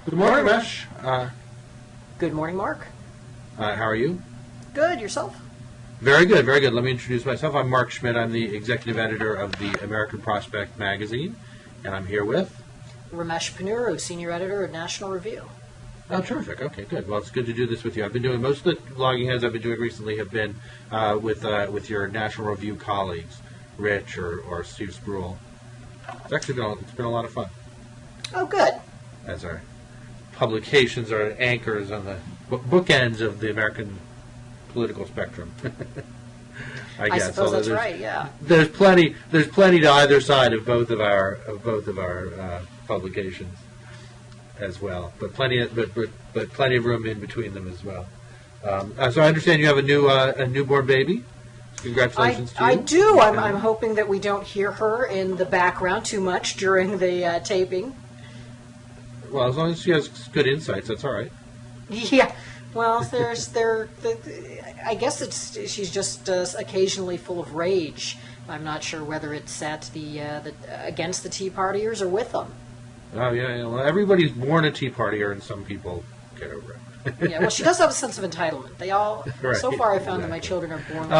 Good morning, Ramesh. Good morning, Mark. How are you? Good. Yourself? Very good, very good. Let me introduce myself. I'm Mark Schmitt. I'm the executive editor of the American Prospect magazine, and I'm here with... Ramesh Ponnuru, senior editor of National Review. Oh, terrific. Okay, good. Well, it's good to do this with you. I've been doing most of the blogging heads I've been doing recently have been with your National Review colleagues, Rich or Steve Spruill. It's been a lot of fun. Oh, good. As our publications are anchors on the bookends of the American political spectrum. I guess. Suppose that's right. Yeah. There's plenty to either side of both of our publications as well, but plenty of room in between them as well. So I understand you have a newborn baby. Congratulations to you. I do. I'm hoping that we don't hear her in the background too much during the taping. Well, as long as she has good insights, that's all right. Yeah. Well, I guess she's just occasionally full of rage. I'm not sure whether it's at the against the Tea Partiers or with them. Oh yeah. Well, everybody's born a Tea Partier, and some people get over it. Yeah. Well, she does have a sense of entitlement. They all. Right, so far, I found that my children are born.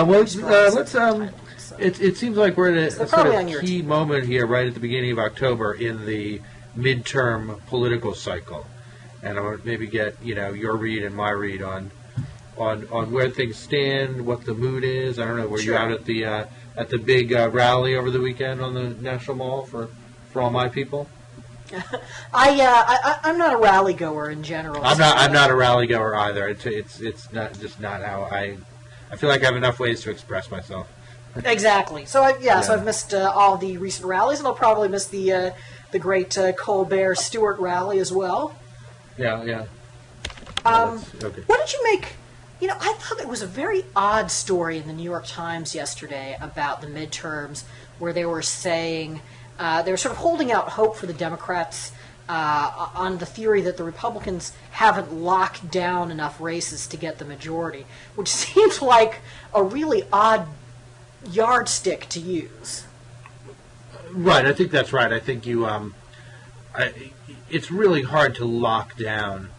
It seems like we're at a sort of key team. moment here, right at the beginning of October, in the midterm political cycle, and I want to maybe get your read and my read on where things stand, what the mood is. I don't know. Were you out at the big rally over the weekend on the National Mall for all my people? I'm not a rally goer in general. I'm not a rally goer either. It's not how I feel like I have enough ways to express myself. Exactly. So I've missed all the recent rallies, and I'll probably miss the great Colbert-Stewart rally as well. Yeah. Okay. What did you make? I thought it was a very odd story in the New York Times yesterday about the midterms, where they were saying they were sort of holding out hope for the Democrats on the theory that the Republicans haven't locked down enough races to get the majority, which seems like a really odd yardstick to use. Right, I think that's right. I think it's really hard to lock down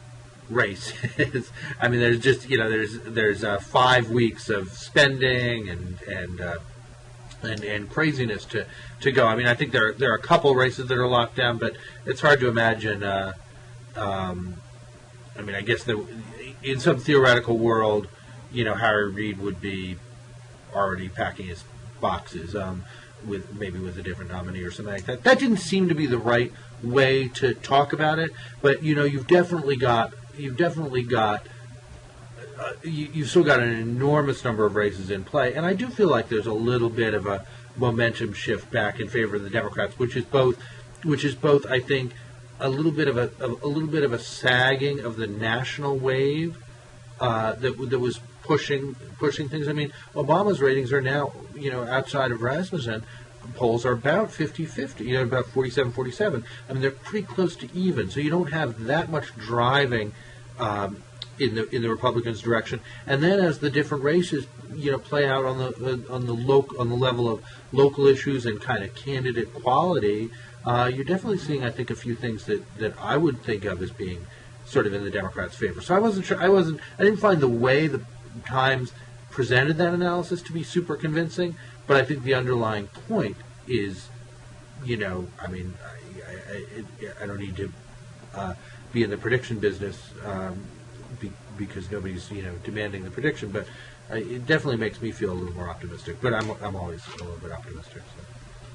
races. I mean, there's just there's 5 weeks of spending and craziness to go. I mean, I think there are a couple races that are locked down, but it's hard to imagine. I mean, I guess that in some theoretical world, Harry Reid would be already packing his boxes. With a different nominee or something like that. That didn't seem to be the right way to talk about it. But you've still got an enormous number of races in play, and I do feel like there's a little bit of a momentum shift back in favor of the Democrats, which is both I think a little bit of a sagging of the national wave that was pushing things. I mean, Obama's ratings are now, outside of Rasmussen, polls are about 50-50, about 47-47. I mean, they're pretty close to even, so you don't have that much driving in the Republicans' direction. And then as the different races, play out on the level of local issues and kind of candidate quality, you're definitely seeing, I think, a few things that I would think of as being sort of in the Democrats' favor. So I didn't find the way the Times presented that analysis to be super convincing, but I think the underlying point is, I mean, I don't need to be in the prediction business because nobody's, demanding the prediction, but it definitely makes me feel a little more optimistic. But I'm always a little bit optimistic. So.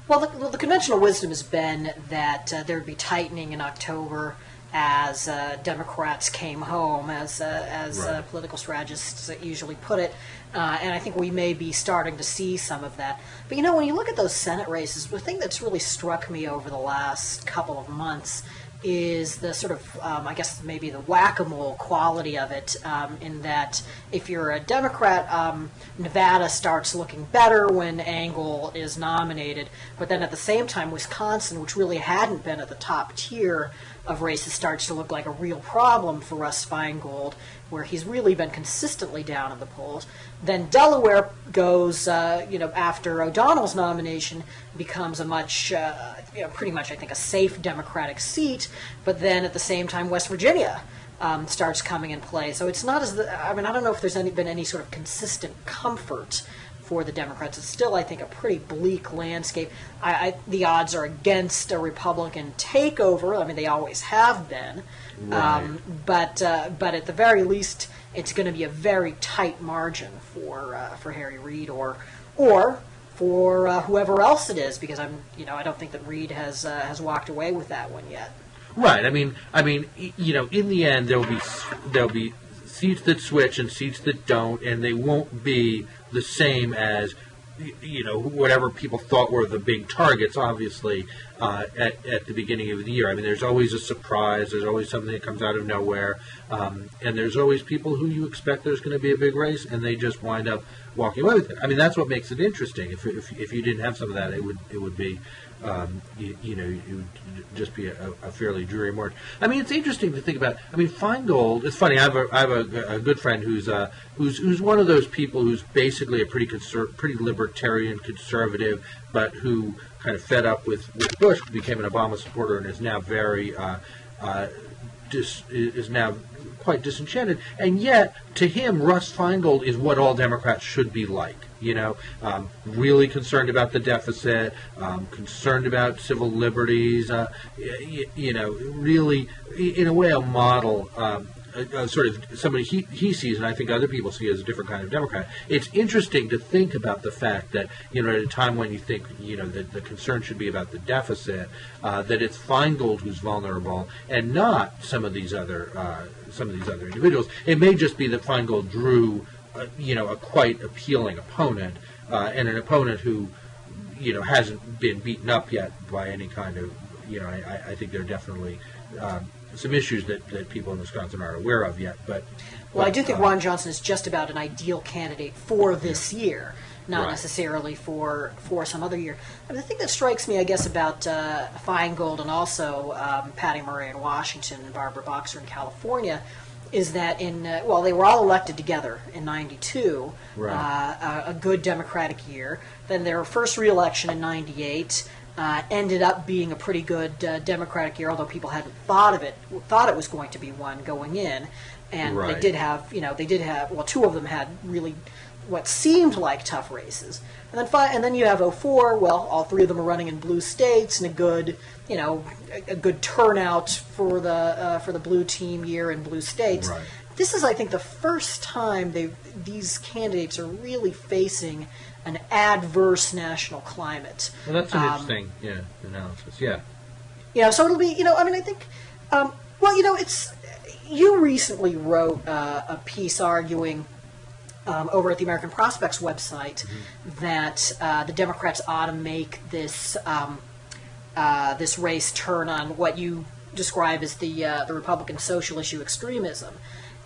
Well, the conventional wisdom has been that there would be tightening in October as Democrats came home, as right. Political strategists usually put it, and I think we may be starting to see some of that. But when you look at those Senate races, the thing that's really struck me over the last couple of months is the sort of, I guess maybe the whack-a-mole quality of it, in that if you're a Democrat, Nevada starts looking better when Engel is nominated, but then at the same time, Wisconsin, which really hadn't been at the top tier, of races starts to look like a real problem for Russ Feingold, where he's really been consistently down in the polls. Then Delaware goes, after O'Donnell's nomination, becomes a much, pretty much, I think, a safe Democratic seat. But then at the same time, West Virginia starts coming in play. So it's not I don't know if there's been any sort of consistent comfort for the Democrats. It's still, I think, a pretty bleak landscape. The odds are against a Republican takeover. I mean, they always have been. Right. But at the very least, it's going to be a very tight margin for Harry Reid or for whoever else it is, because I don't think that Reid has walked away with that one yet. Right. I mean, in the end, there'll be seats that switch and seats that don't, and they won't be the same as whatever people thought were the big targets, obviously, at the beginning of the year. I mean, there's always a surprise. There's always something that comes out of nowhere. And there's always people who you expect there's going to be a big race, and they just wind up walking away with it. I mean, that's what makes it interesting. If you didn't have some of that, it would be, it would just be a fairly dreary march. I mean, it's interesting to think about. I mean, Feingold. It's funny. I have a good friend who's one of those people who's basically a pretty libertarian conservative, but who kind of fed up with Bush, became an Obama supporter, and is now is now quite disenchanted. And yet, to him, Russ Feingold is what all Democrats should be like. Really concerned about the deficit, concerned about civil liberties. Really, in a way, a model. Sort of somebody he sees, and I think other people see as a different kind of Democrat. It's interesting to think about the fact that, at a time when you think, that the concern should be about the deficit, that it's Feingold who's vulnerable and not some of these other individuals. It may just be that Feingold drew, a quite appealing opponent, and an opponent who, hasn't been beaten up yet by any kind of, I think there are definitely some issues that people in Wisconsin aren't aware of yet. But I do think Ron Johnson is just about an ideal candidate for this year, not right. necessarily for some other year. I mean, the thing that strikes me, I guess, about Feingold and also Patty Murray in Washington and Barbara Boxer in California is that they were all elected together in '92, right. A good Democratic year. Then their first re-election in '98 ended up being a pretty good Democratic year, although people hadn't thought it was going to be one going in. And right. they did have, two of them had really what seemed like tough races. And then you have '04. Well, all three of them are running in blue states, and a good turnout for the blue team year in blue states. Right. This is, I think, the first time these candidates are really facing an adverse national climate. Well, that's an interesting analysis. Yeah. So it'll be, I think, it's. You recently wrote a piece arguing over at the American Prospects website that the Democrats ought to make this this race turn on what you describe as the Republican social issue extremism.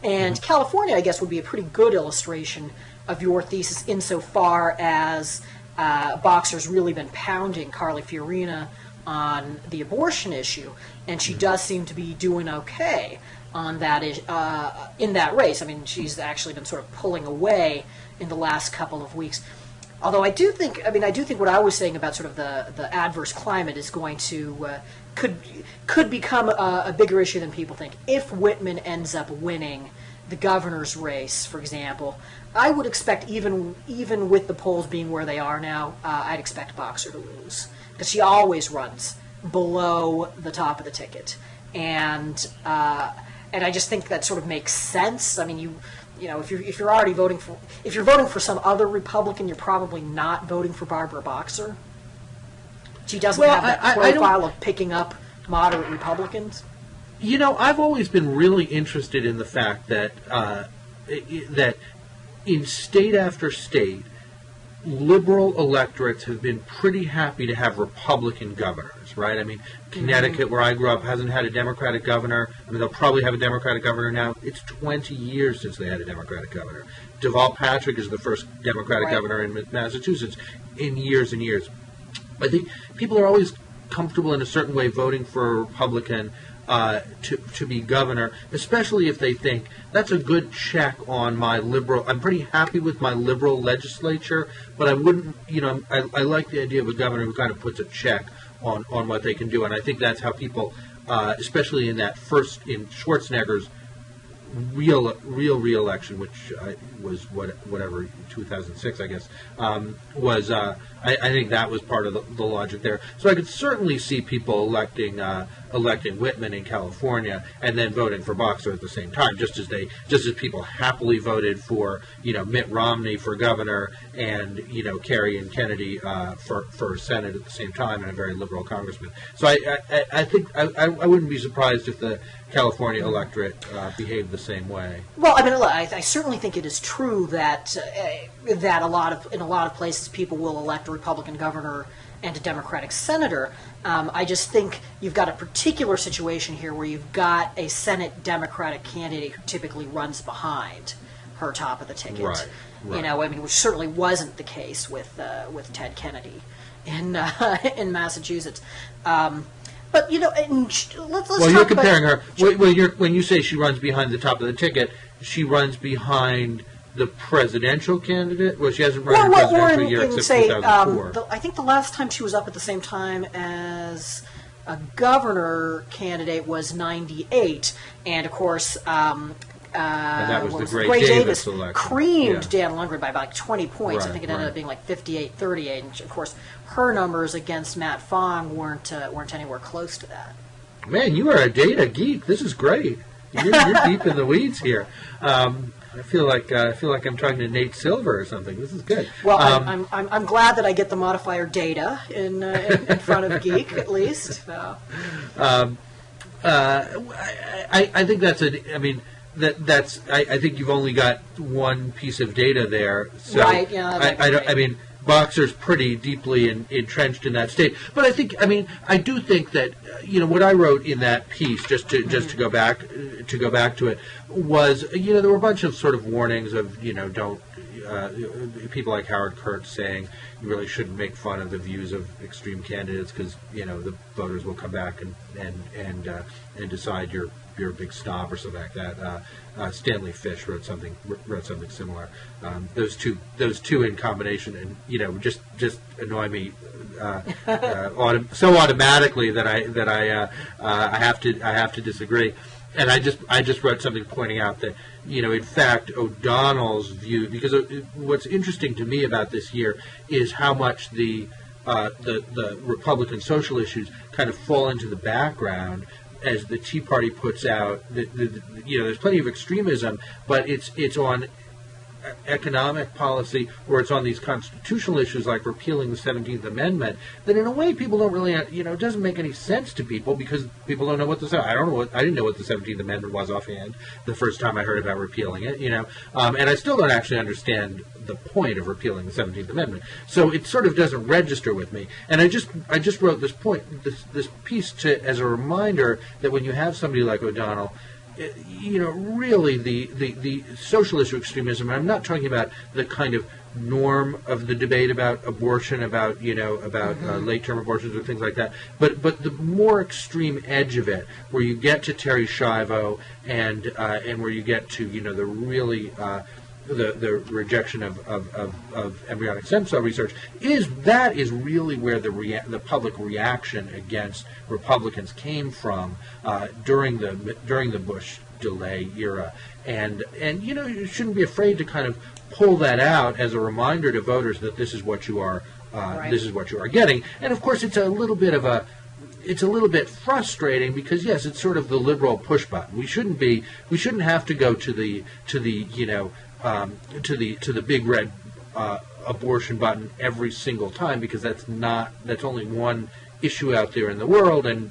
And California, I guess, would be a pretty good illustration of your thesis insofar as Boxer's really been pounding Carly Fiorina on the abortion issue, and she does seem to be doing okay on that in that race. I mean, she's actually been sort of pulling away in the last couple of weeks. Although I do think what I was saying about sort of the adverse climate is going to could become a bigger issue than people think. If Whitman ends up winning the governor's race, for example, I would expect even with the polls being where they are now, I'd expect Boxer to lose because she always runs below the top of the ticket, and I just think that sort of makes sense. I mean, if you're already voting for some other Republican, you're probably not voting for Barbara Boxer. She doesn't have that profile of picking up moderate Republicans. I've always been really interested in the fact that that in state after state, liberal electorates have been pretty happy to have Republican governors, right? I mean, Connecticut, where I grew up, hasn't had a Democratic governor. I mean, they'll probably have a Democratic governor now. It's 20 years since they had a Democratic governor. Deval Patrick is the first Democratic governor in Massachusetts in years and years. I think people are always comfortable in a certain way voting for a Republican to be governor, especially if they think that's a good check on my liberal. I'm pretty happy with my liberal legislature, but I wouldn't, I like the idea of a governor who kind of puts a check on what they can do, and I think that's how people, especially in Schwarzenegger's real re-election, which was whatever 2006, I guess, was I think that was part of the logic there. So I could certainly see people electing Whitman in California and then voting for Boxer at the same time, just as people happily voted for Mitt Romney for governor and Kerry and Kennedy for Senate at the same time, and a very liberal congressman. So I think I wouldn't be surprised if the California electorate behaved the same way. Well, I mean, I certainly think it is true that in a lot of places people will elect a Republican governor and a Democratic senator. I just think you've got a particular situation here where you've got a Senate Democratic candidate who typically runs behind her top of the ticket. Right. Which certainly wasn't the case with Ted Kennedy in Massachusetts. But let's well, you're comparing her. When you say she runs behind the top of the ticket, she runs behind the presidential candidate. Well, she hasn't run in presidential year except 2004. I think the last time she was up at the same time as a governor candidate was '98, and of course. And that was the Gray Davis election. Creamed Dan Lundgren by about 20 points. Right, I think it ended up being like 58-38. And of course, her numbers against Matt Fong weren't anywhere close to that. Man, you are a data geek. This is great. You're deep in the weeds here. I feel like I'm talking to Nate Silver or something. This is good. Well, I'm glad that I get the modifier data in front of geek at least. So. I think that's I think you've only got one piece of data there. So right. Yeah. I mean, Boxer's pretty deeply entrenched in that state. But I do think that what I wrote in that piece, just to go back to it, was there were a bunch of sort of warnings of don't. People like Howard Kurtz saying you really shouldn't make fun of the views of extreme candidates because the voters will come back and decide you're a big snob or something like that. Stanley Fish wrote something similar. Those two in combination, and just annoy me so automatically that I have to disagree. And I just wrote something pointing out that in fact O'Donnell's view, because what's interesting to me about this year is how much the Republican social issues kind of fall into the background as the Tea Party puts out. There's plenty of extremism, but it's on economic policy, or it's on these constitutional issues like repealing the 17th Amendment, that in a way people don't really, it doesn't make any sense to people because people don't know what I didn't know what the 17th Amendment was offhand the first time I heard about repealing it, and I still don't actually understand the point of repealing the 17th Amendment. So it sort of doesn't register with me. And I just wrote this piece as a reminder that when you have somebody like O'Donnell, really the social issue extremism, and I'm not talking about the kind of norm of the debate about abortion, about late-term abortions or things like that, but the more extreme edge of it, where you get to Terry Schiavo and where you get to the really the rejection of embryonic stem cell research, is really where the public reaction against Republicans came from during the Bush delay era, and you shouldn't be afraid to kind of pull that out as a reminder to voters that this is what you are getting. And of course, it's a little bit frustrating because yes, it's sort of the liberal push button. We shouldn't have to go to the big red abortion button every single time, because that's only one issue out there in the world, and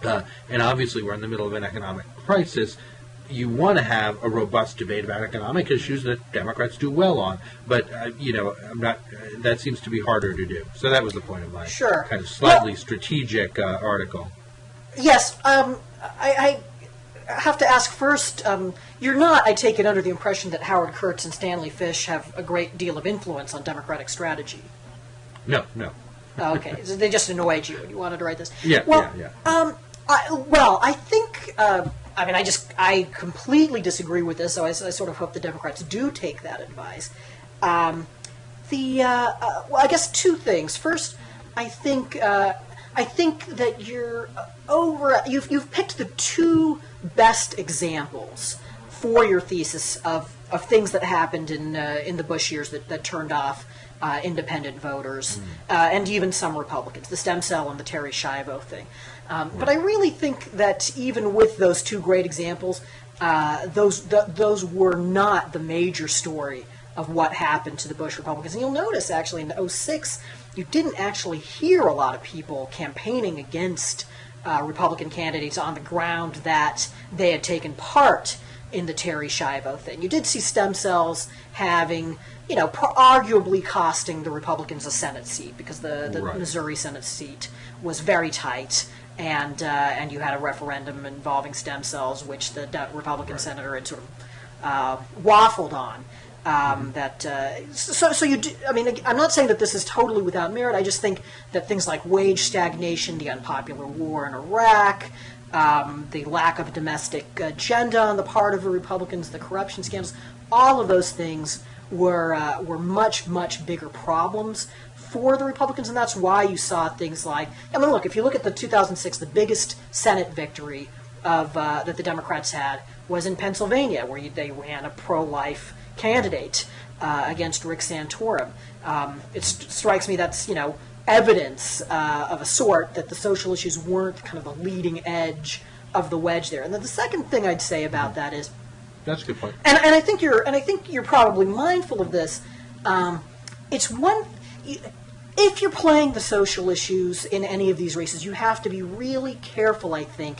obviously we're in the middle of an economic crisis. You want to have a robust debate about economic issues that Democrats do well on, but I'm not. That seems to be harder to do. So that was the point of my kind of slightly strategic article. Yes, I have to ask first. You're not, I take it, under the impression that Howard Kurtz and Stanley Fish have a great deal of influence on Democratic strategy. No. Oh, okay, so they just annoyed you and you wanted to write this. Yeah. I think. I completely disagree with this. So I sort of hope the Democrats do take that advice. Well, I guess two things. First, I think that you've picked the two best examples for your thesis of things that happened in the Bush years that turned off independent voters and even some Republicans, the stem cell and the Terry Schiavo thing. But I really think that even with those two great examples, those were not the major story of what happened to the Bush Republicans. And you'll notice, actually, in '06, you didn't actually hear a lot of people campaigning against Republican candidates on the ground that they had taken part in the Terry Schiavo thing. You did see stem cells having, arguably costing the Republicans a Senate seat because the Right. Missouri Senate seat was very tight, and you had a referendum involving stem cells, which the Republican Right. senator had sort of waffled on. So you do, I'm not saying that this is totally without merit. I just think that things like wage stagnation, the unpopular war in Iraq, the lack of a domestic agenda on the part of the Republicans, the corruption scandals, all of those things were much, much bigger problems for the Republicans, and that's why you saw things like, look, if you look at the 2006, the biggest Senate victory that the Democrats had was in Pennsylvania, where they ran a pro-life candidate against Rick Santorum. It strikes me that's evidence of a sort that the social issues weren't kind of the leading edge of the wedge there. And then the second thing I'd say about that is, That's a good point. and I think you're probably mindful of this. It's one. If you're playing the social issues in any of these races, you have to be really careful, I think,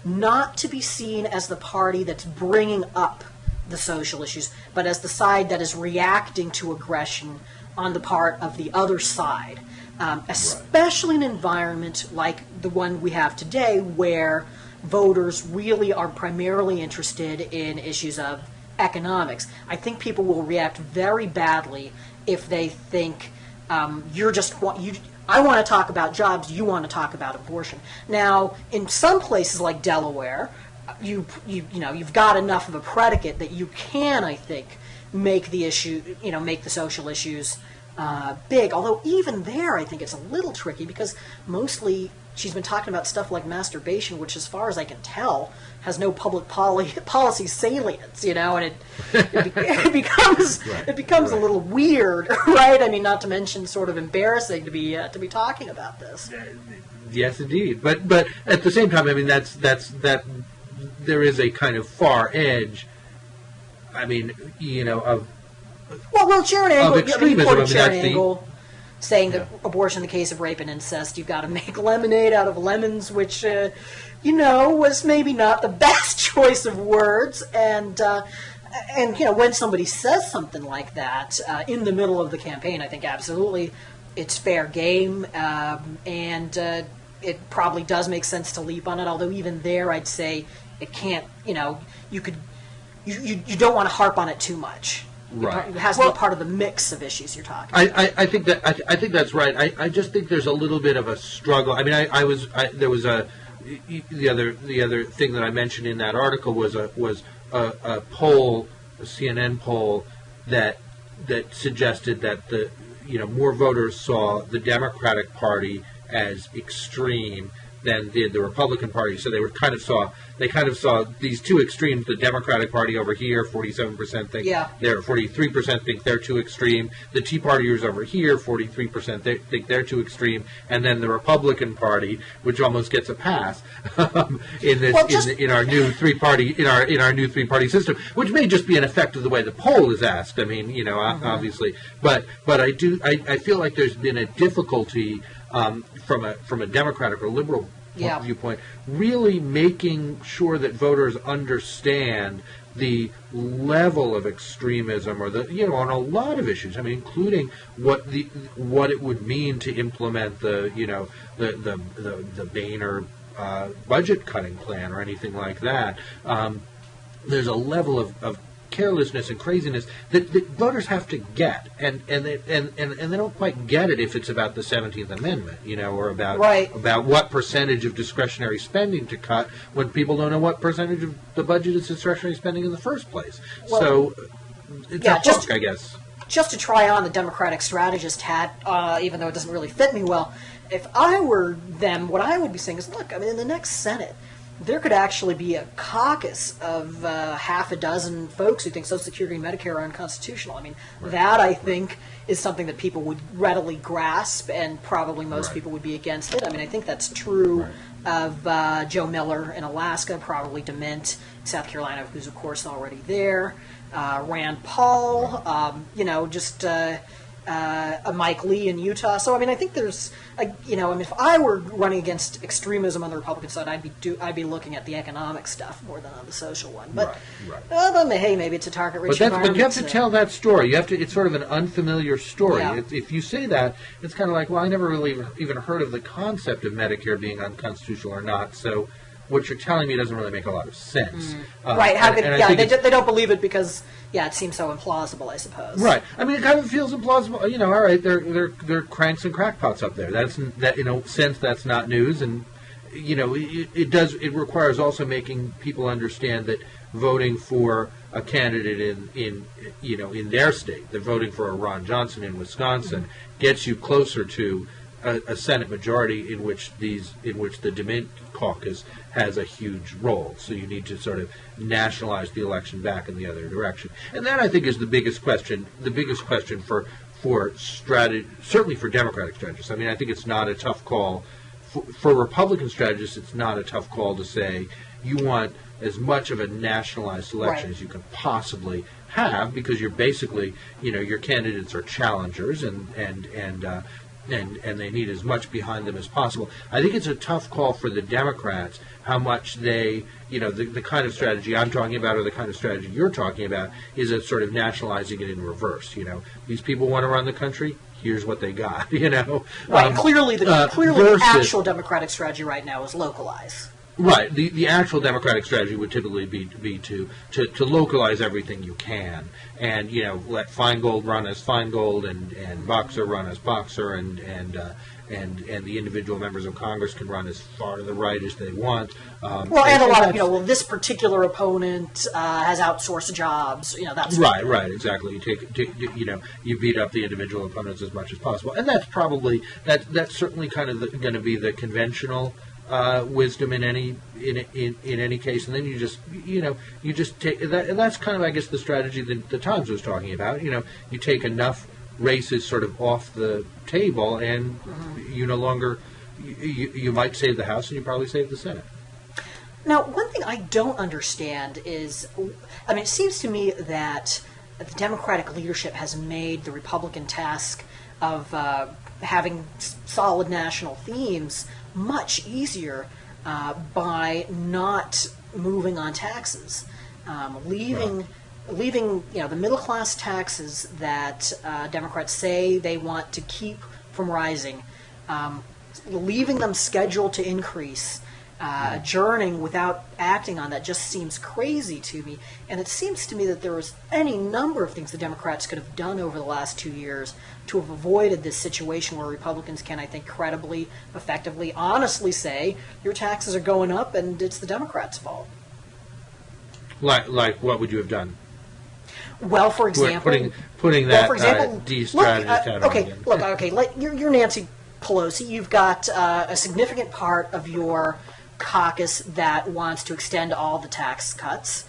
not to be seen as the party that's bringing up the social issues, but as the side that is reacting to aggression on the part of the other side, especially in an environment like the one we have today, where voters really are primarily interested in issues of economics. I think people will react very badly if they think I want to talk about jobs, you want to talk about abortion. Now, in some places like Delaware, you've got enough of a predicate that you can, I think, make the social issues big. Although even there, I think it's a little tricky because mostly she's been talking about stuff like masturbation, which, as far as I can tell, has no public policy salience, and it becomes a little weird, right? I mean, not to mention sort of embarrassing to be talking about this. Yes, indeed. But at the same time, I mean, that's there is a kind of far edge. I mean, of Sharon Angle, extremism. Sharon Angle saying that abortion in the case of rape and incest, you've got to make lemonade out of lemons, which, was maybe not the best choice of words. And when somebody says something like that in the middle of the campaign, I think absolutely it's fair game. And it probably does make sense to leap on it. Although even there, I'd say it can't, you don't want to harp on it too much. Right. It has to be part of the mix of issues you're talking about. I think that's right. I just think there's a little bit of a struggle. I mean, there was the other thing that I mentioned in that article was a poll, a CNN poll that suggested that more voters saw the Democratic Party as extreme than did the Republican Party. So they kind of saw these two extremes. The Democratic Party over here, 47% think they're 43% think they're too extreme. The Tea Partiers over here, 43% think they're too extreme, and then the Republican Party, which almost gets a pass in our new three-party system, which may just be an effect of the way the poll is asked. I mean, obviously, but I feel like there's been a difficulty from a Democratic or liberal viewpoint, really making sure that voters understand the level of extremism, or on a lot of issues. I mean, including what it would mean to implement the Boehner budget cutting plan or anything like that. There's a level of carelessness and craziness that voters have to get, and they don't quite get it if it's about the 17th Amendment, or about what percentage of discretionary spending to cut when people don't know what percentage of the budget is discretionary spending in the first place. Well, so it's a hook, I guess. Just to try on the Democratic strategist hat, even though it doesn't really fit me well, if I were them, what I would be saying is, look, in the next Senate, there could actually be a caucus of half a dozen folks who think Social Security and Medicare are unconstitutional. That, I think, is something that people would readily grasp, and probably most people would be against it. I think that's true of Joe Miller in Alaska, probably DeMint in South Carolina, who's, of course, already there. Rand Paul, Mike Lee in Utah. So I think there's, if I were running against extremism on the Republican side, I'd be looking at the economic stuff more than on the social one. But hey, maybe it's a target-rich environment. But you have to tell that story. You have to. It's sort of an unfamiliar story. Yeah. If you say that, it's kind of like, well, I never really even heard of the concept of Medicare being unconstitutional or not. So what you're telling me doesn't really make a lot of sense. They don't believe it because, it seems so implausible, I suppose. Right. It kind of feels implausible. All right, they're cranks and crackpots up there. That's that in a sense that's not news, and it requires also making people understand that voting for a candidate in their state, that voting for a Ron Johnson in Wisconsin gets you closer to a Senate majority in which the DeMint caucus has a huge role. So you need to sort of nationalize the election back in the other direction. And that, I think, is the biggest question. The biggest question for strategy, certainly for Democratic strategists. I think it's not a tough call. For Republican strategists, it's not a tough call to say you want as much of a nationalized election as you can possibly have, because you're basically, your candidates are challengers, and they need as much behind them as possible. I think it's a tough call for the Democrats how much they, the kind of strategy I'm talking about or the kind of strategy you're talking about is a sort of nationalizing it in reverse. These people want to run the country. Here's what they got. Clearly, the actual Democratic strategy right now is localize. Right. The actual Democratic strategy would typically be to localize everything you can, and let Feingold run as Feingold, and Boxer run as Boxer, and the individual members of Congress can run as far to the right as they want. And a lot of this particular opponent has outsourced jobs. That's right. Exactly. You beat up the individual opponents as much as possible, and that's probably that's certainly kind of going to be the conventional wisdom in any case, and then you just take that, and that's kind of, I guess, the strategy that the Times was talking about. You take enough races sort of off the table, and you no longer you might save the House, and you probably save the Senate. Now, one thing I don't understand is, it seems to me that the Democratic leadership has made the Republican task of having solid national themes much easier by not moving on taxes, leaving the middle class taxes that Democrats say they want to keep from rising, leaving them scheduled to increase, adjourning without acting on that just seems crazy to me. And it seems to me that there was any number of things the Democrats could have done over the last 2 years to have avoided this situation where Republicans can, I think, credibly, effectively, honestly say, your taxes are going up and it's the Democrats' fault. Like what would you have done? Well, for example... Putting that de-strategist hat on. You're Nancy Pelosi. You've got a significant part of your caucus that wants to extend all the tax cuts.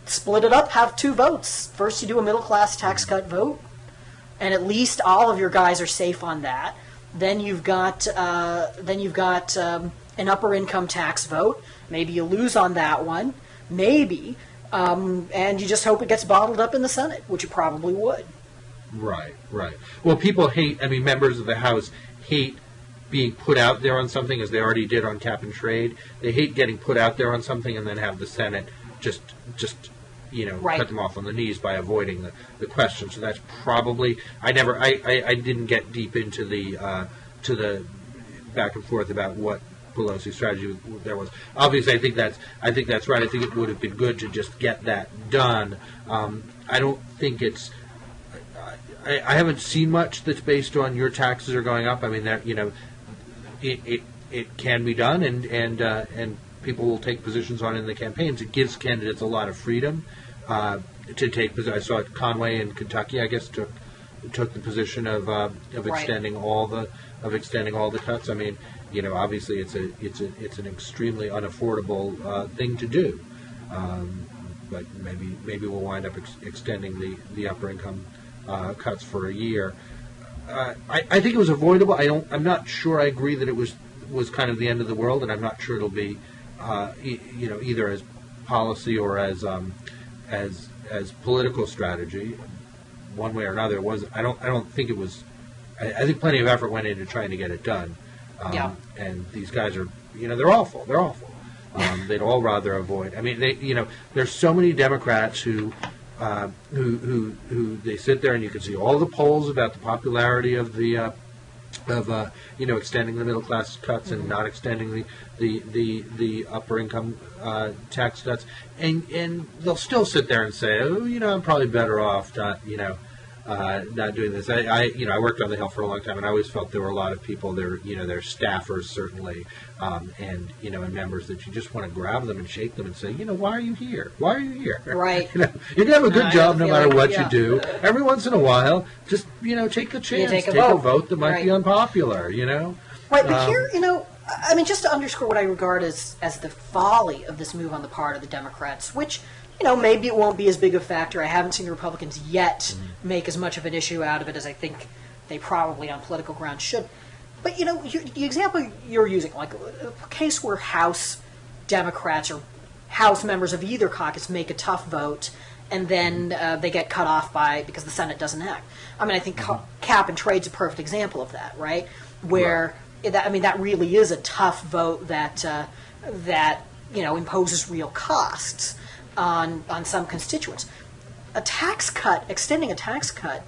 Split it up, have 2 votes. First you do a middle-class tax cut vote, and at least all of your guys are safe on that. Then you've got an upper-income tax vote. Maybe you lose on that one. Maybe. And you just hope it gets bottled up in the Senate, which it probably would. Right. Well, people hate, members of the House hate being put out there on something, as they already did on cap and trade. They hate getting put out there on something and then have the Senate just cut them off on the knees by avoiding the question. So that's probably, I didn't get deep into the back and forth about what Pelosi's strategy there was. Obviously, I think that's right. I think it would have been good to just get that done. I don't think it's. I haven't seen much that's based on your taxes are going up. I mean, it can be done, and people will take positions on it in the campaigns. It gives candidates a lot of freedom to take positions. I saw Conway in Kentucky, I guess, took the position of extending all the cuts. I mean, obviously it's an extremely unaffordable thing to do, but maybe we'll wind up extending the upper income cuts for a year. I think it was avoidable. I'm not sure I agree that it was kind of the end of the world, and I'm not sure it'll be either as policy or as political strategy, one way or another. I don't think it was. I think plenty of effort went into trying to get it done. And these guys are, they're awful. They're awful. They'd all rather avoid. I mean, there's so many Democrats who they sit there and you can see all the polls about the popularity of the extending the middle class cuts and not extending the upper income tax cuts, and they'll still sit there and say, I'm probably better off not doing this. I worked on the Hill for a long time, and I always felt there were a lot of people there, their staffers certainly, and members that you just want to grab them and shake them and say, why are you here? Why are you here? Right. You can have a good job no matter what you do. Every once in a while, just take a chance, take a vote that might be unpopular. Right, but here, I mean, just to underscore what I regard as the folly of this move on the part of the Democrats, which, maybe it won't be as big a factor. I haven't seen the Republicans yet make as much of an issue out of it as I think they probably on political grounds should. But, the example you're using, like a case where House Democrats or House members of either caucus make a tough vote and then they get cut off because the Senate doesn't act. I mean, I think cap and trade's a perfect example of that, right? Where... Right. That really is a tough vote that imposes real costs on some constituents. A tax cut, extending a tax cut,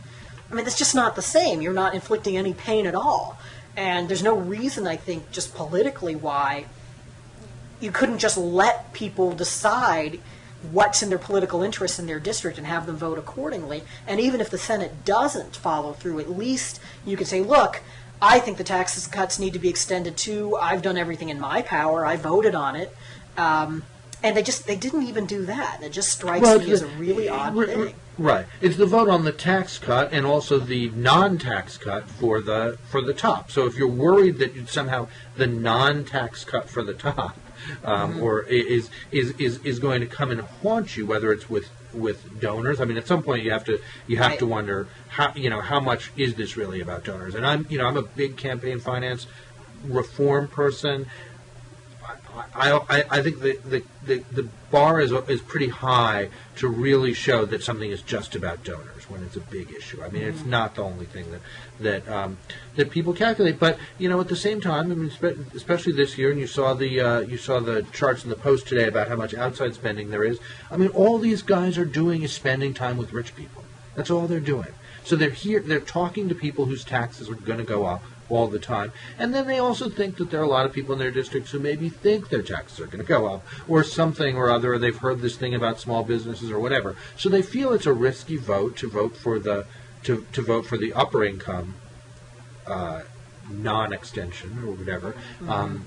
that's just not the same. You're not inflicting any pain at all. And there's no reason, I think, just politically why you couldn't just let people decide what's in their political interest in their district and have them vote accordingly. And even if the Senate doesn't follow through, at least you could say, look, I think the tax cuts need to be extended too. I've done everything in my power. I voted on it. And they didn't even do that. It just strikes me as a really odd thing. Right. It's the vote on the tax cut and also the non-tax cut for the top. So if you're worried that somehow the non-tax cut for the top or is going to come and haunt you, whether it's with donors. I mean, at some point you have to wonder how much is this really about donors? And I'm a big campaign finance reform person. I think the bar is pretty high to really show that something is just about donors when it's a big issue. I mean, it's not the only thing that people calculate. But at the same time, I mean, especially this year, and you saw the charts in the Post today about how much outside spending there is. I mean, all these guys are doing is spending time with rich people. That's all they're doing. So they're talking to people whose taxes are going to go up all the time. And then they also think that there are a lot of people in their districts who maybe think their taxes are going to go up or something or other, or they've heard this thing about small businesses or whatever. So they feel it's a risky vote to vote for the upper income non-extension or whatever. I'm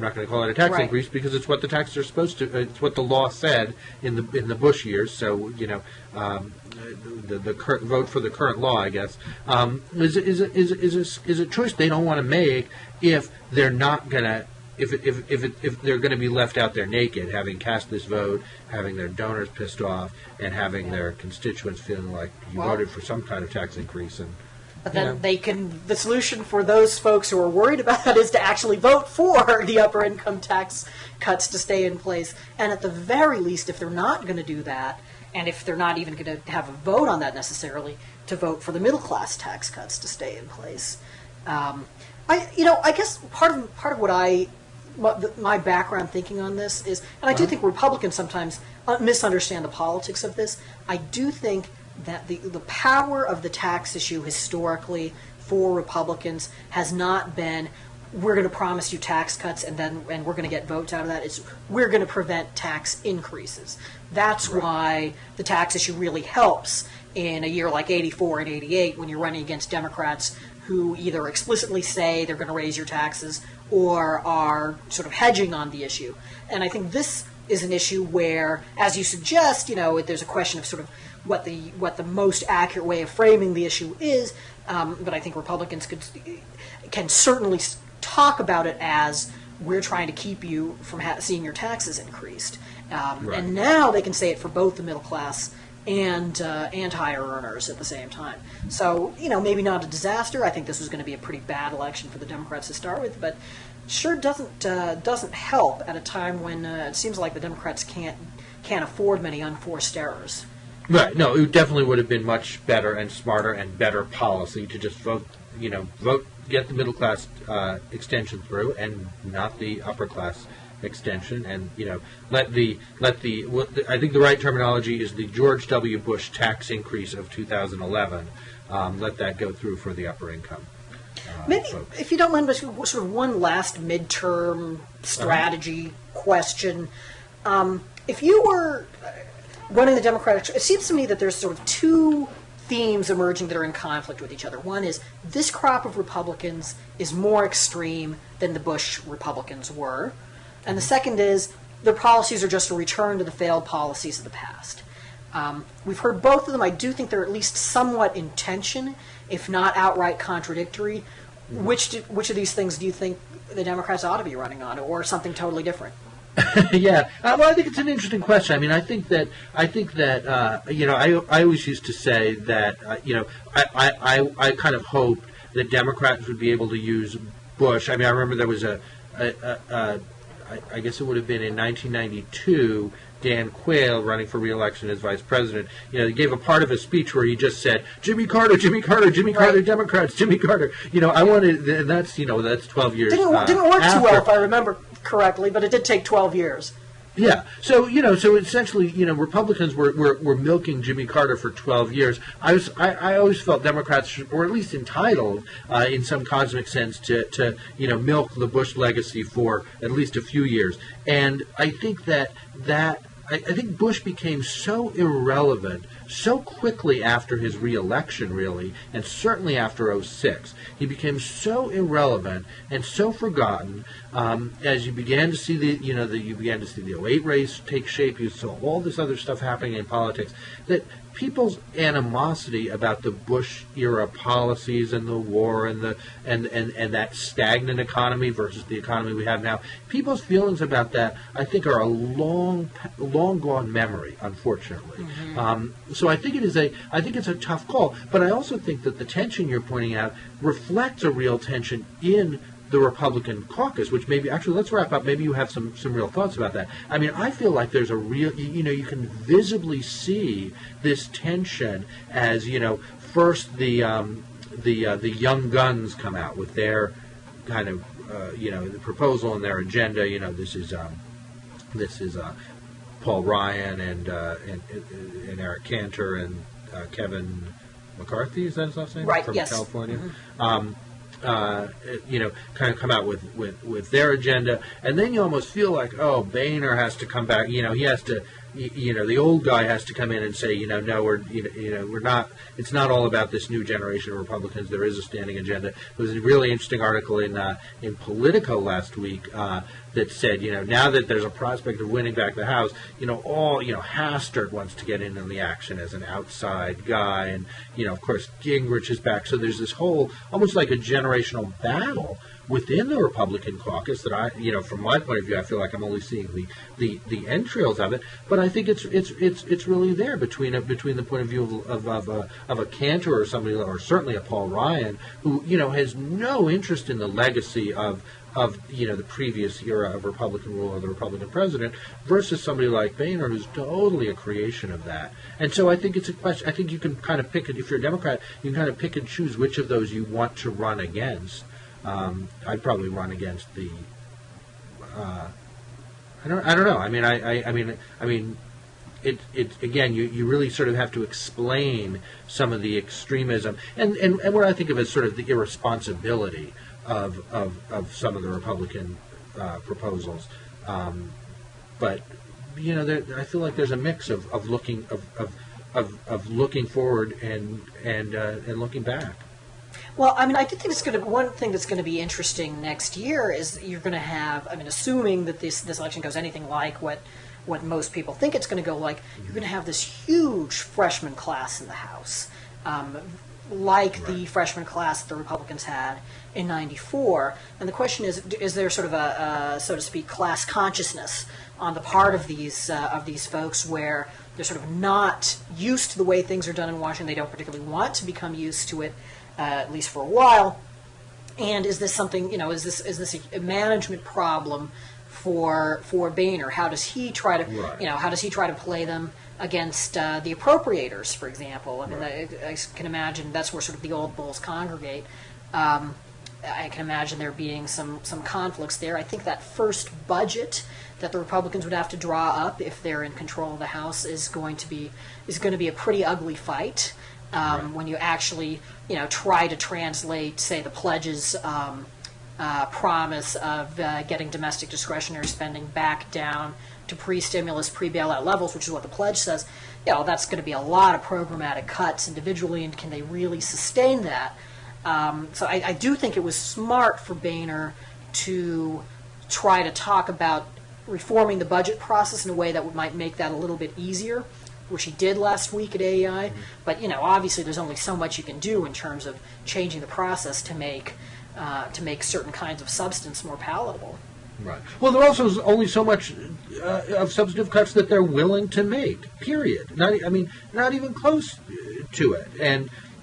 not going to call it a tax increase because it's what the taxes are supposed to. It's what the law said in the Bush years. So the current vote for the current law, I guess, is a choice they don't want to make if they're not going to. If they're going to be left out there naked, having cast this vote, having their donors pissed off, and having their constituents feeling like you voted for some kind of tax increase and. But then the solution for those folks who are worried about that is to actually vote for the upper income tax cuts to stay in place. And at the very least, if they're not going to do that, and if they're not even going to have a vote on that necessarily, to vote for the middle class tax cuts to stay in place. I guess part of what my background thinking on this is, and I do think Republicans sometimes misunderstand the politics of this. I do think that the power of the tax issue historically for Republicans has not been we're going to promise you tax cuts and we're going to get votes out of that. It's we're going to prevent tax increases. That's why the tax issue really helps in a year like 84 and 88 when you're running against Democrats who either explicitly say they're going to raise your taxes or are sort of hedging on the issue. And I think this is an issue where, as you suggest, there's a question of sort of what the most accurate way of framing the issue is. But I think Republicans can certainly talk about it as we're trying to keep you from seeing your taxes increased. And now they can say it for both the middle class and higher earners at the same time. So, maybe not a disaster. I think this was going to be a pretty bad election for the Democrats to start with, but sure doesn't help at a time when it seems like the Democrats can't afford many unforced errors. Right. No, it definitely would have been much better and smarter and better policy to just vote, get the middle class extension through and not the upper class extension, and I think the right terminology is the George W. Bush tax increase of 2011. Let that go through for the upper income. Maybe, folks. If you don't mind, sort of one last midterm strategy question. If you were running the Democratic, it seems to me that there's sort of two themes emerging that are in conflict with each other. One is this crop of Republicans is more extreme than the Bush Republicans were. And the second is their policies are just a return to the failed policies of the past. We've heard both of them. I do think they're at least somewhat in tension, if not outright contradictory. Which of these things do you think the Democrats ought to be running on, or something totally different? Yeah, well, I think it's an interesting question. I mean, I think that I always used to say that I kind of hoped that Democrats would be able to use Bush. I mean, I remember there was I guess it would have been in 1992, Dan Quayle running for re-election as vice president. He gave a part of his speech where he just said, "Jimmy Carter, Jimmy Carter, Jimmy Carter, Democrats, Jimmy Carter." I wanted, and that's 12 years. Didn't work too well, if I remember correctly, but it did take 12 years. Yeah. So so essentially, Republicans were milking Jimmy Carter for 12 years. I always felt Democrats were at least entitled, in some cosmic sense, to milk the Bush legacy for at least a few years. And I think I think Bush became so irrelevant so quickly after his re-election, really, and certainly after 2006. He became so irrelevant and so forgotten as you began to see the 2008 race take shape. You saw all this other stuff happening in politics, that people's animosity about the Bush era policies and the war and that stagnant economy versus the economy we have now, people's feelings about that, I think, are a long gone memory, unfortunately. Mm-hmm. So I think it's a tough call, but I also think that the tension you're pointing out reflects a real tension in the Republican caucus, which maybe, actually, let's wrap up. Maybe you have some real thoughts about that. I mean, I feel like there's a real, you can visibly see this tension as, first the young guns come out with their kind of, the proposal and their agenda. This is Paul Ryan and Eric Cantor and Kevin McCarthy, is that his last name? Right, From yes. California. Mm-hmm. Kind of come out with their agenda, and then you almost feel like, oh, Boehner has to come back. He has to, the old guy has to come in and say, no, we're not. It's not all about this new generation of Republicans. There is a standing agenda. There was a really interesting article in Politico last week that said, now that there's a prospect of winning back the House, Hastert wants to get in on the action as an outside guy, and of course Gingrich is back. So there's this whole, almost like a generational battle within the Republican caucus that I, from my point of view, I feel like I'm only seeing the entrails of it. But I think it's really there between the point of view of a Cantor or somebody, or certainly a Paul Ryan, who has no interest in the legacy of the previous era of Republican rule or the Republican president, versus somebody like Boehner, who's totally a creation of that. And so I think it's a question. I think you can kind of pick it. If you're a Democrat, you can kind of pick and choose which of those you want to run against. I'd probably run against the. I don't know. I mean, it again. You really sort of have to explain some of the extremism and what I think of as sort of the irresponsibility of some of the Republican proposals. But I feel like there's a mix of looking looking forward and looking back. Well, I mean, I do think one thing that's going to be interesting next year is you're going to have, I mean, assuming that this election goes anything like what most people think it's going to go like, you're going to have this huge freshman class in the House, like the freshman class that the Republicans had in '94. And the question is there sort of a so to speak, class consciousness on the part of these folks where they're sort of not used to the way things are done in Washington. They don't particularly want to become used to it, at least for a while. And is this something, is this a management problem for Boehner? How does he try to, how does he try to play them against the appropriators, for example? I mean, I can imagine that's where sort of the old bulls congregate. I can imagine there being some conflicts there. I think that first budget that the Republicans would have to draw up if they're in control of the House is going to be a pretty ugly fight. When you actually, try to translate, say, the pledge's promise of getting domestic discretionary spending back down to pre-stimulus, pre-bailout levels, which is what the pledge says, that's going to be a lot of programmatic cuts individually, and can they really sustain that? So I do think it was smart for Boehner to try to talk about reforming the budget process in a way that might make that a little bit easier, which he did last week at AEI. But obviously, there's only so much you can do in terms of changing the process to make certain kinds of substance more palatable. Right. Well, there also is only so much of substantive cuts that they're willing to make. Period. Not even close to it.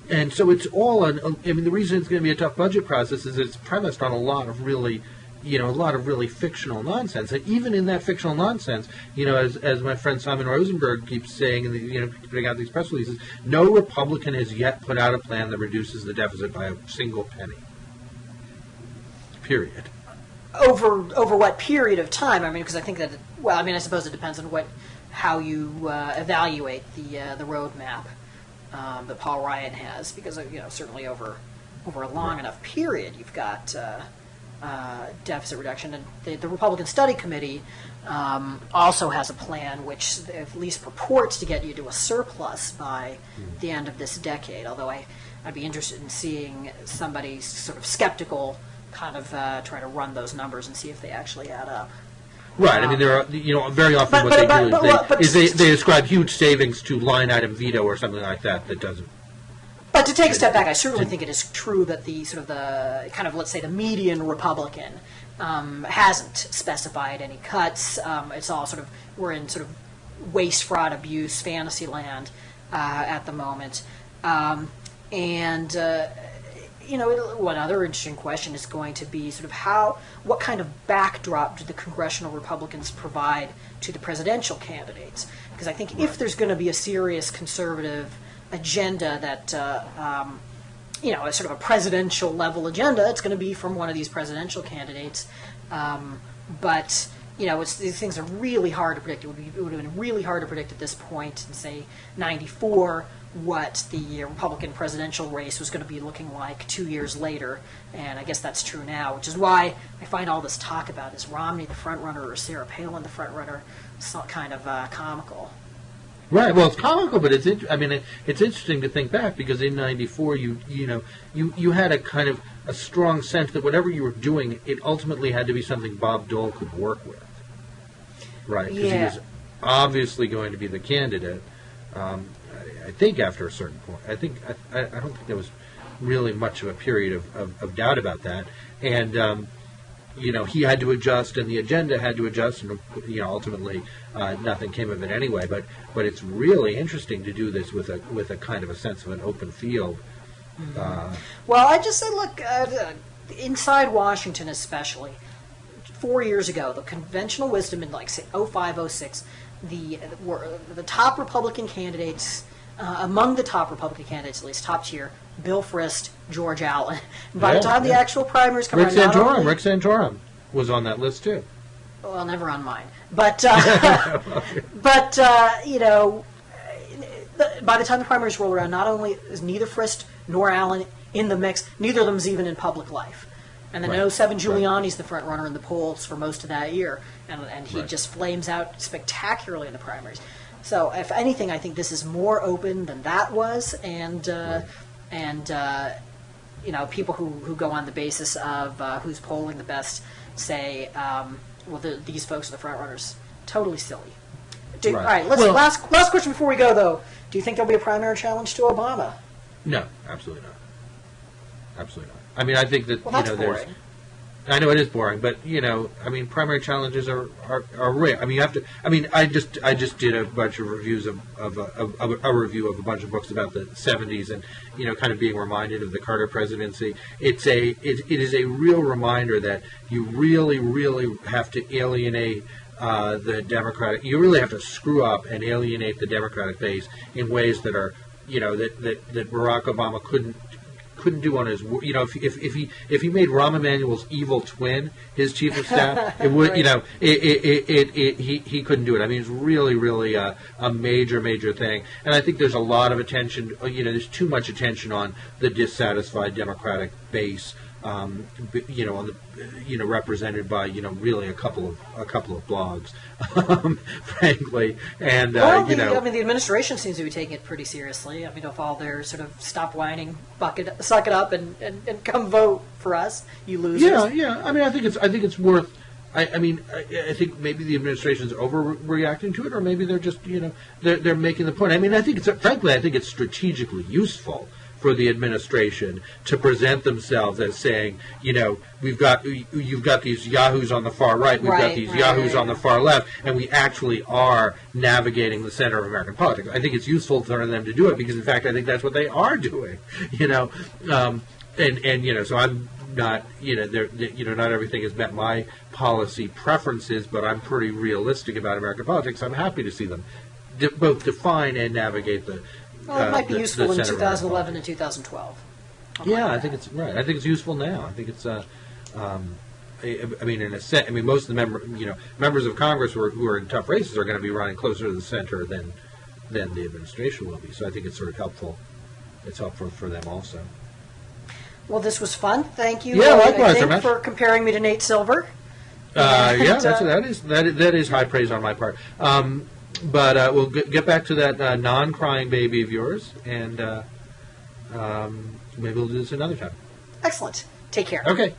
And so it's all the reason it's going to be a tough budget process is it's premised on a lot of really fictional nonsense. And even in that fictional nonsense, as my friend Simon Rosenberg keeps saying, and putting out these press releases, no Republican has yet put out a plan that reduces the deficit by a single penny. Period. Over what period of time? I mean, because I think that, I suppose it depends on how you evaluate the roadmap that Paul Ryan has, because certainly over a long enough period, you've got deficit reduction, and the Republican Study Committee also has a plan which at least purports to get you to a surplus by the end of this decade. Although I'd be interested in seeing somebody sort of skeptical kind of try to run those numbers and see if they actually add up. Right. I mean, there are, very often what they do is they ascribe huge savings to line item veto or something like that doesn't. But to take a step back, I certainly think it is true that the sort of the kind of, let's say, the median Republican hasn't specified any cuts. It's all sort of, we're in sort of waste, fraud, abuse, fantasy land at the moment. One other interesting question is going to be sort of what kind of backdrop do the congressional Republicans provide to the presidential candidates? Because I think if there's going to be a serious conservative agenda that, a sort of a presidential level agenda, it's going to be from one of these presidential candidates. But these things are really hard to predict. It would have been really hard to predict at this point in, say, '94, what the Republican presidential race was going to be looking like 2 years later. And I guess that's true now, which is why I find all this talk about is Romney the front runner or Sarah Palin the front runner kind of comical. Right. Well, it's comical, but it's interesting to think back, because in '94 you had a kind of a strong sense that whatever you were doing, it ultimately had to be something Bob Dole could work with. Right. Because he was obviously going to be the candidate. I think after a certain point, I don't think there was really much of a period of doubt about that, and he had to adjust, and the agenda had to adjust, and ultimately nothing came of it anyway. But it's really interesting to do this with a kind of a sense of an open field. Well, I just say, look, inside Washington especially, 4 years ago, the conventional wisdom in, like, say, 05, 06, the top Republican candidates, among the top Republican candidates, at least top tier, Bill Frist, George Allen. And by the time the actual primaries come around, Rick Santorum was on that list too. Well, never on mine. But by the time the primaries roll around, not only is neither Frist nor Allen in the mix, neither of them is even in public life. And then Right. 07 Right. Giuliani's the front runner in the polls for most of that year, and he Right. just flames out spectacularly in the primaries. So if anything, I think this is more open than that was, and people who go on the basis of who's polling the best say, these folks are the front runners. Totally silly. Right. All right, let's Well- last question before we go though. Do you think there'll be a primary challenge to Obama? No, absolutely not. Absolutely not. I mean, I think that Well, that's there's. boring. I know it is boring, but I mean, primary challenges are rare. I mean, you have to. I mean, I just did a bunch of reviews of a review of a bunch of books about the '70s, and kind of being reminded of the Carter presidency. It is a real reminder that you really have to alienate the Democratic. You really have to screw up and alienate the Democratic base in ways that are that Barack Obama couldn't do on his, if he made Rahm Emanuel's evil twin his chief of staff, it would, Right. he couldn't do it. I mean, it's really a major thing, and I think there's a lot of attention. There's too much attention on the dissatisfied Democratic base. On the Well, represented by really a couple of blogs, frankly, and I mean, the administration seems to be taking it pretty seriously. I mean, if all their sort of stop whining, suck it up, and come vote for us, you losers. Yeah. I mean, I think it's worth. I think maybe the administration's overreacting to it, or maybe they're just they're making the point. I mean, I think it's strategically useful for the administration to present themselves as saying, you've got these yahoos on the far right, we've got these yahoos on the far left, and we actually are navigating the center of American politics. I think it's useful for them to do it because, in fact, I think that's what they are doing. So I'm not, not everything has met my policy preferences, but I'm pretty realistic about American politics. I'm happy to see them both define and navigate the. Well, it might be useful in center of 2011 and 2012. Yeah, I think it's right. I think it's useful now. I think it's. I mean, in a sense, most of the members of Congress who are in tough races are going to be running closer to the center than the administration will be. So I think it's sort of helpful. It's helpful for them also. Well, this was fun. Thank you. Yeah, likewise, I think, Ramesh. for comparing me to Nate Silver. That is high praise on my part. But we'll get back to that non-crying baby of yours, and maybe we'll do this another time. Excellent. Take care. Okay.